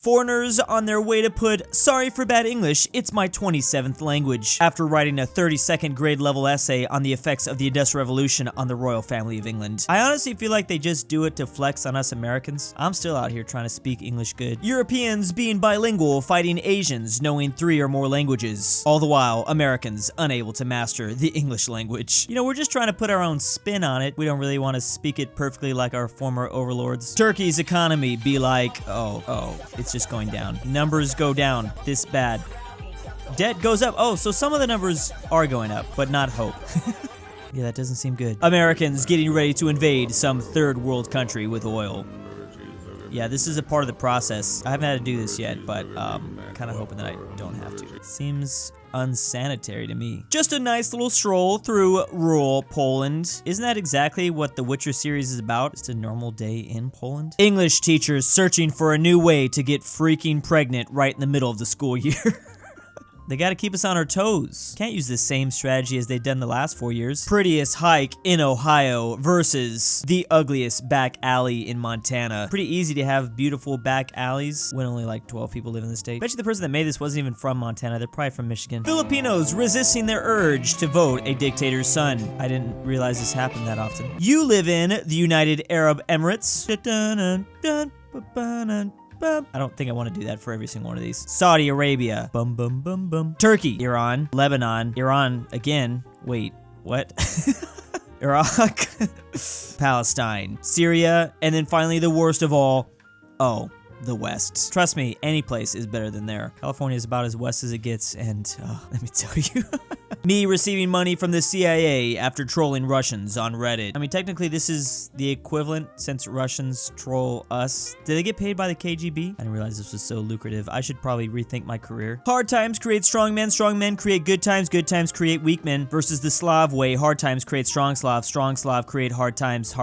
Foreigners on their way to put, sorry for bad English, it's my 27th language, after writing a 32nd grade level essay on the effects of the Industrial Revolution on the royal family of England. I honestly feel like they just do it to flex on us Americans. I'm still out here trying to speak English good. Europeans being bilingual, fighting Asians knowing 3 or more languages. All the while, Americans unable to master the English language. You know, we're just trying to put our own spin on it. We don't really want to speak it perfectly like our former overlords. Turkey's economy be like, it's just going down. Numbers go down this bad. Debt goes up. Oh, so some of the numbers are going up, but not hope. Yeah, that doesn't seem good. Americans getting ready to invade some third world country with oil. Yeah, this is a part of the process. I haven't had to do this yet, but kind of hoping that I don't have to. Seems unsanitary to me. Just a nice little stroll through rural Poland. Isn't that exactly what the Witcher series is about? Just a normal day in Poland? English teachers searching for a new way to get freaking pregnant right in the middle of the school year. They gotta keep us on our toes. Can't use the same strategy as they've done the last 4 years. Prettiest hike in Ohio versus the ugliest back alley in Montana. Pretty easy to have beautiful back alleys when only like 12 people live in the state. Bet you the person that made this wasn't even from Montana. They're probably from Michigan. Filipinos resisting their urge to vote a dictator's son. I didn't realize this happened that often. You live in the United Arab Emirates. I don't think I want to do that for every single one of these. Saudi Arabia. Bum, bum, bum, bum. Turkey. Iran. Lebanon. Iran again. Wait, what? Iraq. Palestine. Syria. And then finally the worst of all. Oh, the West. Trust me, any place is better than there. California is about as west as it gets, and let me tell you. Me receiving money from the CIA after trolling Russians on Reddit. I mean, technically this is the equivalent since Russians troll us. Did they get paid by the KGB? I didn't realize this was so lucrative. I should probably rethink my career. Hard times create strong men create good times create weak men, versus the Slav way. Hard times create strong Slav create hard times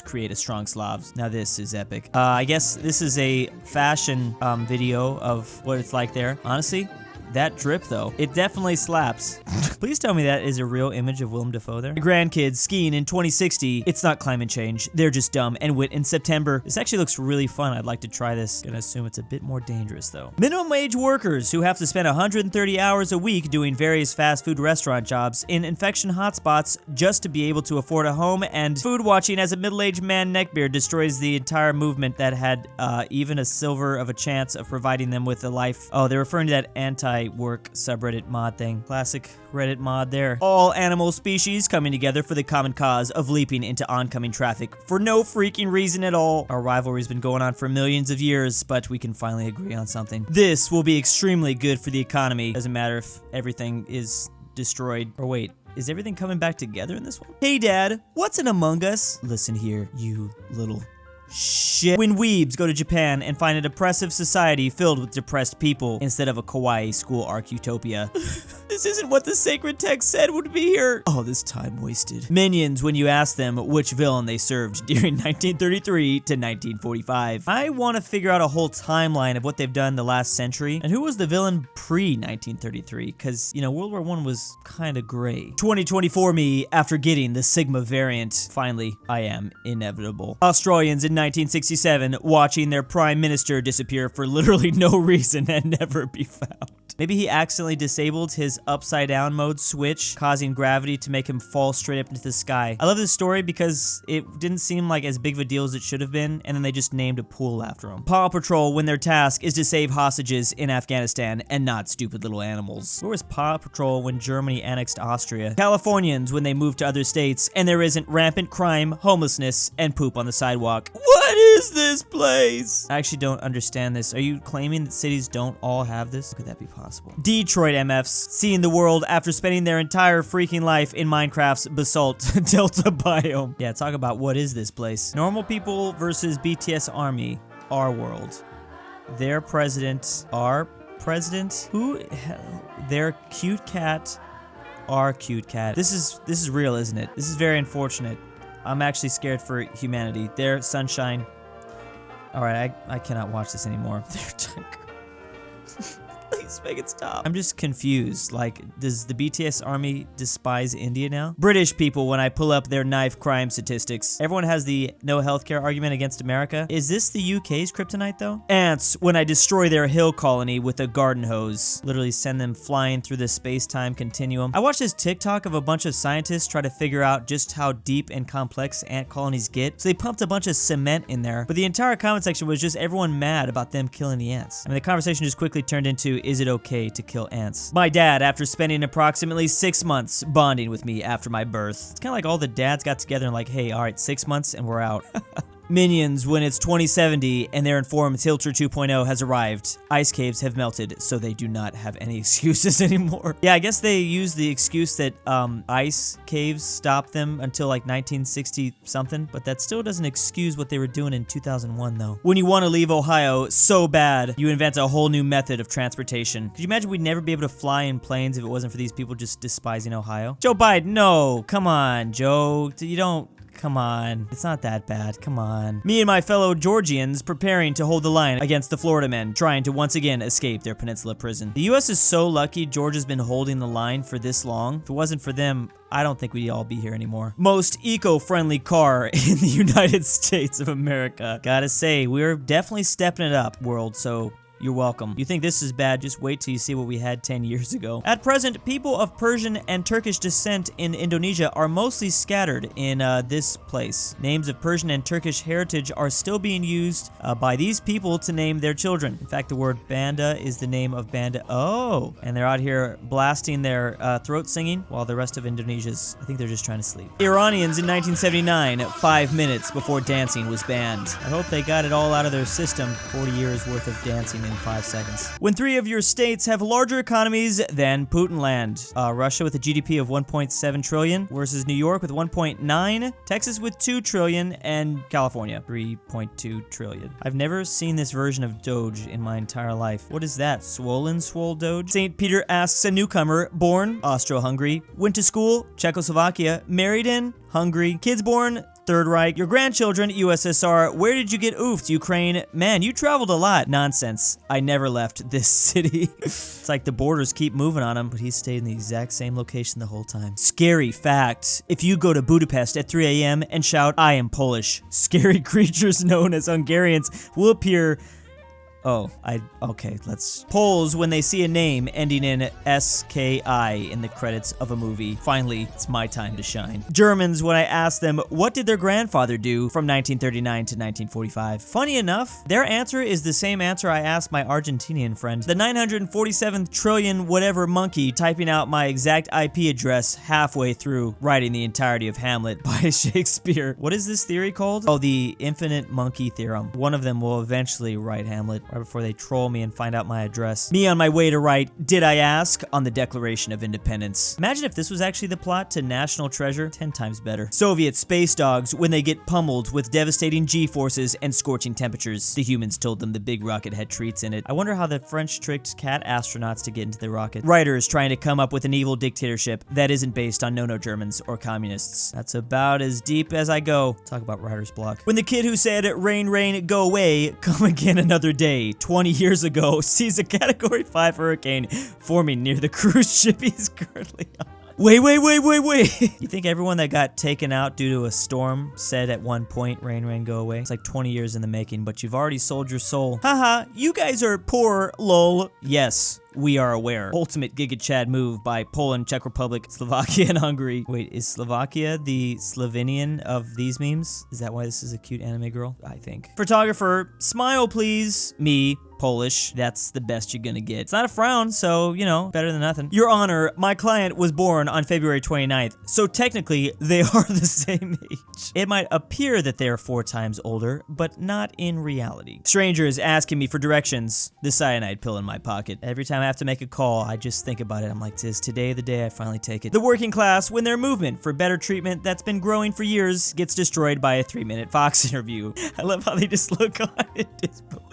create a strong Slav. Now this is epic. I guess this is a fashion video of what it's like there. Honestly, that drip though, it definitely slaps. Please tell me that is a real image of Willem Dafoe there. Grandkids skiing in 2060. It's not climate change. They're just dumb and wet in September. This actually looks really fun. I'd like to try this. Gonna assume it's a bit more dangerous though. Minimum wage workers who have to spend 130 hours a week doing various fast food restaurant jobs in infection hotspots just to be able to afford a home, and food watching as a middle-aged man neckbeard destroys the entire movement that had even a silver of a chance of providing them with a life. Oh, they're referring to that anti-work subreddit mod thing. Classic Reddit mod there. All animal species coming together for the common cause of leaping into oncoming traffic for no freaking reason at all. Our rivalry's been going on for millions of years, but we can finally agree on something. This will be extremely good for the economy. Doesn't matter if everything is destroyed. Or wait, is everything coming back together in this one? Hey Dad, what's in Among Us? Listen here, you little shit. When weebs go to Japan and find a depressive society filled with depressed people instead of a kawaii school arc utopia. This isn't what the sacred text said would be here. All this time wasted. Minions when you ask them which villain they served during 1933 to 1945. I want to figure out a whole timeline of what they've done the last century and who was the villain pre-1933, because, you know, World War I was kind of gray. 2024 me after getting the Sigma variant. Finally, I am inevitable. Australians in 1967 watching their prime minister disappear for literally no reason and never be found. Maybe he accidentally disabled his upside down mode switch, causing gravity to make him fall straight up into the sky. I love this story because it didn't seem like as big of a deal as it should have been, and then they just named a pool after him. Paw Patrol when their task is to save hostages in Afghanistan and not stupid little animals. Where was Paw Patrol when Germany annexed Austria? Californians when they move to other states and there isn't rampant crime, homelessness, and poop on the sidewalk. What is this place? I actually don't understand this. Are you claiming that cities don't all have this? Could that be possible? Detroit MFs seeing the world after spending their entire freaking life in Minecraft's basalt delta biome. Yeah, talk about what is this place. Normal people versus BTS army. Our world. Their president. Our president. Who? Their cute cat. Our cute cat. This is real, isn't it? This is very unfortunate. I'm actually scared for humanity. Their sunshine. All right, I cannot watch this anymore. Their tiger. Please Please make it stop. I'm just confused. Like, does the BTS army despise India now? British people, when I pull up their knife crime statistics. Everyone has the no healthcare argument against America. Is this the UK's kryptonite though? Ants, when I destroy their hill colony with a garden hose. Literally send them flying through the space-time continuum. I watched this TikTok of a bunch of scientists try to figure out just how deep and complex ant colonies get. So they pumped a bunch of cement in there, but the entire comment section was just everyone mad about them killing the ants. I mean, the conversation just quickly turned into, is it okay to kill ants? My dad, after spending approximately 6 months bonding with me after my birth. It's kind of like all the dads got together and like, hey, all right, 6 months and we're out. Minions, when it's 2070 and they're informed Tilter 2.0 has arrived. Ice caves have melted, so they do not have any excuses anymore. Yeah, I guess they use the excuse that ice caves stopped them until like 1960 something, but that still doesn't excuse what they were doing in 2001 though. When you want to leave Ohio so bad, you invent a whole new method of transportation. Could you imagine we'd never be able to fly in planes if it wasn't for these people just despising Ohio? Joe Biden, no, come on, Joe, you don't. Come on. It's not that bad. Come on. Me and my fellow Georgians preparing to hold the line against the Florida men, trying to once again escape their peninsula prison. The US is so lucky Georgia's been holding the line for this long. If it wasn't for them, I don't think we'd all be here anymore. Most eco-friendly car in the United States of America. Gotta say, we're definitely stepping it up, world, so you're welcome. You think this is bad, just wait till you see what we had 10 years ago. At present, people of Persian and Turkish descent in Indonesia are mostly scattered in this place. Names of Persian and Turkish heritage are still being used by these people to name their children. In fact, the word Banda is the name of Banda. Oh, and they're out here blasting their throat singing while the rest of Indonesia's, I think they're just trying to sleep. Iranians in 1979, 5 minutes before dancing was banned. I hope they got it all out of their system. 40 years worth of dancing in 5 seconds. When 3 of your states have larger economies than Putinland. Russia with a GDP of 1.7 trillion versus New York with 1.9, Texas with 2 trillion, and California 3.2 trillion. I've never seen this version of Doge in my entire life. What is that? Swollen Swole Doge? St. Peter asks a newcomer, born Austro-Hungary, went to school, Czechoslovakia, married in Hungary, kids born Third Reich, your grandchildren, USSR, where did you get oofed, Ukraine? Man, you traveled a lot. Nonsense. I never left this city. It's like the borders keep moving on him, but he stayed in the exact same location the whole time. Scary fact. If you go to Budapest at 3 a.m. and shout, I am Polish, scary creatures known as Hungarians will appear. Okay, let's. Poles, when they see a name ending in SKI in the credits of a movie. Finally, it's my time to shine. Germans, when I ask them, what did their grandfather do from 1939 to 1945? Funny enough, their answer is the same answer I asked my Argentinian friend. The 947th trillion whatever monkey typing out my exact IP address halfway through writing the entirety of Hamlet by Shakespeare. What is this theory called? Oh, the infinite monkey theorem. One of them will eventually write Hamlet. Right before they troll me and find out my address. Me on my way to write, did I ask, on the Declaration of Independence. Imagine if this was actually the plot to National Treasure. 10 times better. Soviet space dogs, when they get pummeled with devastating G-forces and scorching temperatures. The humans told them the big rocket had treats in it. I wonder how the French tricked cat astronauts to get into the rocket. Writers trying to come up with an evil dictatorship that isn't based on no-no Germans or communists. That's about as deep as I go. Talk about writer's block. When the kid who said, rain, rain, go away, come again another day, 20 years ago, sees a Category 5 hurricane forming near the cruise ship he's currently on. Wait. You think everyone that got taken out due to a storm said at one point, rain, rain, go away? It's like 20 years in the making, but you've already sold your soul. Haha, you guys are poor, lol. Yes, we are aware. Ultimate Giga Chad move by Poland, Czech Republic, Slovakia, and Hungary. Wait, is Slovakia the Slovenian of these memes? Is that why this is a cute anime girl? I think. Photographer, smile please. Me, Polish, that's the best you're gonna get. It's not a frown, so, you know, better than nothing. Your Honor, my client was born on February 29th, so technically, they are the same age. It might appear that they are 4 times older, but not in reality. Stranger is asking me for directions. The cyanide pill in my pocket. Every time I have to make a call, I just think about it. I'm like, is today the day I finally take it? The working class, when their movement for better treatment that's been growing for years, gets destroyed by a 3-minute Fox interview. I love how they just look on in disbelief.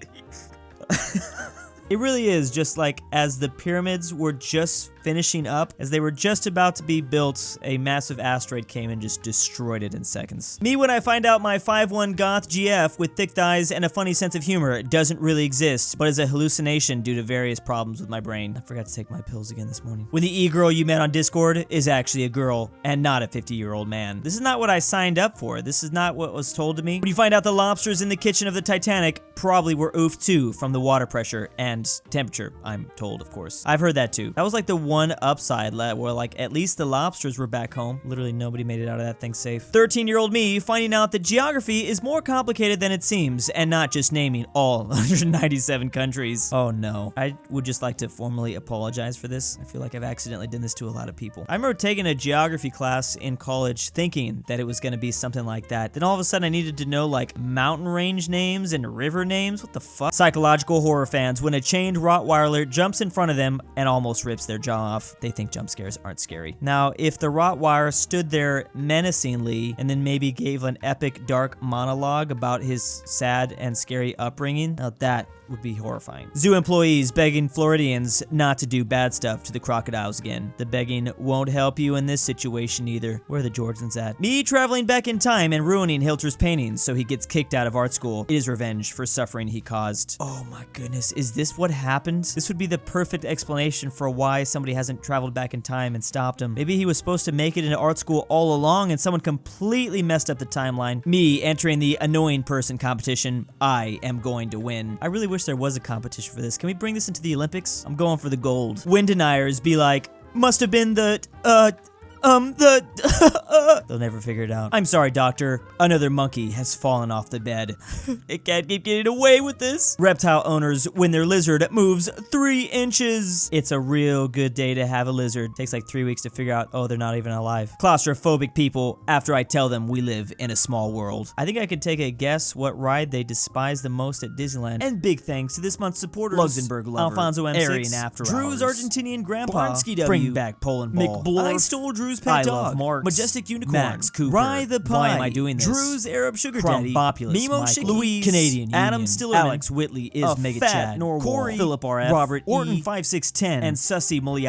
It really is just like as the pyramids were just finishing up, as they were just about to be built, a massive asteroid came and just destroyed it in seconds. Me when I find out my 5'1" goth GF with thick thighs and a funny sense of humor doesn't really exist, but is a hallucination due to various problems with my brain. I forgot to take my pills again this morning. When the e-girl you met on Discord is actually a girl and not a 50-year-old man. This is not what I signed up for. This is not what was told to me. When you find out the lobsters in the kitchen of the Titanic probably were oofed too from the water pressure and temperature, I'm told, of course. I've heard that too. That was like the one upside where like at least the lobsters were back home. Literally nobody made it out of that thing safe. 13-year-old me finding out that geography is more complicated than it seems and not just naming all 197 countries. Oh no. I would just like to formally apologize for this. I feel like I've accidentally done this to a lot of people. I remember taking a geography class in college thinking that it was going to be something like that. Then all of a sudden I needed to know like mountain range names and river names. What the fuck? Psychological horror fans, when a chained Rottweiler jumps in front of them and almost rips their jaw off, they think jump scares aren't scary. Now, if the Rottweiler stood there menacingly and then maybe gave an epic dark monologue about his sad and scary upbringing, now that would be horrifying. Zoo employees begging Floridians not to do bad stuff to the crocodiles again. The begging won't help you in this situation either. Where are the Jordans at? Me traveling back in time and ruining Hilter's paintings so he gets kicked out of art school. It is revenge for suffering he caused. Oh my goodness, is this what happened? This would be the perfect explanation for why somebody hasn't traveled back in time and stopped him. Maybe he was supposed to make it into art school all along and someone completely messed up the timeline. Me entering the annoying person competition. I am going to win. I really wish there was a competition for this. Can we bring this into the Olympics? I'm going for the gold. Wind deniers be like, must have been the, they'll never figure it out. I'm sorry, doctor. Another monkey has fallen off the bed. It can't keep getting away with this. Reptile owners when their lizard moves 3 inches. It's a real good day to have a lizard. Takes like 3 weeks to figure out, oh, they're not even alive. Claustrophobic people after I tell them we live in a small world. I think I could take a guess what ride they despise the most at Disneyland. And big thanks to this month's supporters. LuxembourgLover, Alfonso M6, AryanAfterHours, Drew's Argentinian grandpa, Barnsky W, Bring Back Poland Ball, McBlorf, iLoveMarx, Majestic Unicorn, Max Cooper, RyeThePie, Why Am I Doing This? Drew's Arab Sugar Daddy, Krombopulos Mimoshiki, Michael, Louise, Canadian Adam Union, Stillerman, Alex Whitley is Mega Chad, aPhatNarwhal, Corey, Philipp RF, Robert E, ortin 5610, and Sussy Muliati.